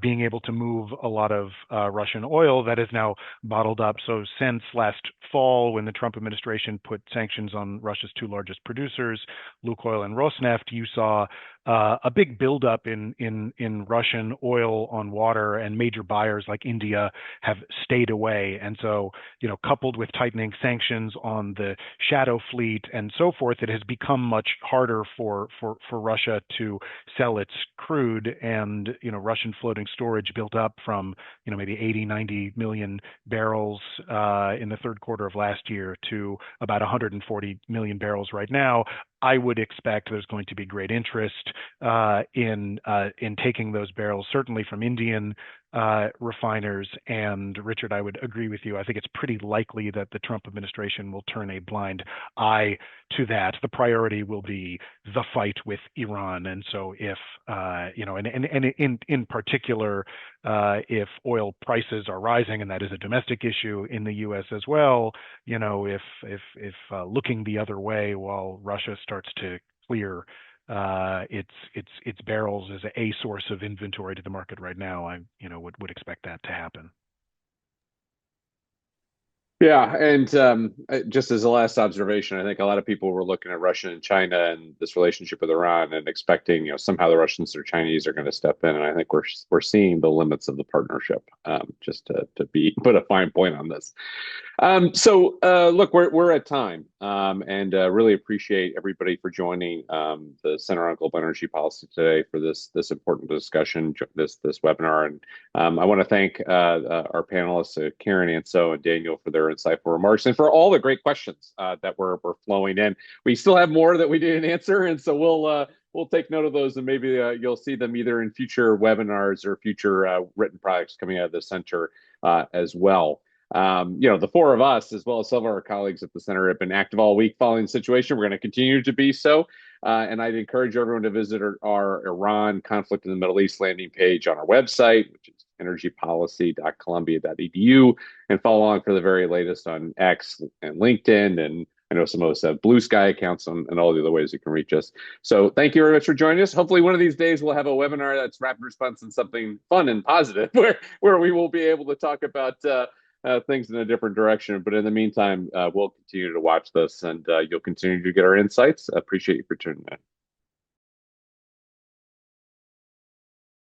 being able to move a lot of Russian oil that is now bottled up. So since last fall, when the Trump administration put sanctions on Russia's two largest producers, Lukoil and Rosneft, you saw a big buildup in Russian oil on water, and major buyers like India have stayed away. And so, coupled with tightening sanctions on the shadow fleet and so forth, it has become much harder for Russia to sell its crude. And, Russian floating storage built up from, maybe 80, 90 million barrels in the third quarter of last year to about 140 million barrels right now. I would expect there's going to be great interest in taking those barrels, certainly from Indian refiners. And Richard, I would agree with you. I think it's pretty likely that the Trump administration will turn a blind eye to that. The priority will be the fight with Iran. And so if, and in particular, if oil prices are rising, and that is a domestic issue in the U.S. as well, if looking the other way while Russia starts to clear its barrels as a source of inventory to the market right now, I would expect that to happen. Yeah, and just as a last observation, I think a lot of people were looking at Russia and China and this relationship with Iran and expecting, somehow the Russians or Chinese are going to step in, and I think we're seeing the limits of the partnership. Just to put a fine point on this. So look, we're at time, and really appreciate everybody for joining the Center on Global Energy Policy today for this important discussion, this webinar. And I want to thank our panelists, Karen, Anso, and Daniel, for their insightful remarks and for all the great questions that were flowing in. We still have more that we didn't answer, and so we'll take note of those, and maybe you'll see them either in future webinars or future written products coming out of the center as well. The four of us, as well as some of our colleagues at the center, have been active all week following the situation. We're going to continue to be so. And I'd encourage everyone to visit our Iran conflict in the Middle East landing page on our website, which is energypolicy.columbia.edu, and follow along for the very latest on X and LinkedIn. And I know some of us have Blue Sky accounts and all the other ways you can reach us. So thank you very much for joining us. Hopefully one of these days we'll have a webinar that's rapid response and something fun and positive where we will be able to talk about things in a different direction. But in the meantime, we'll continue to watch this, and you'll continue to get our insights. Appreciate you for tuning in.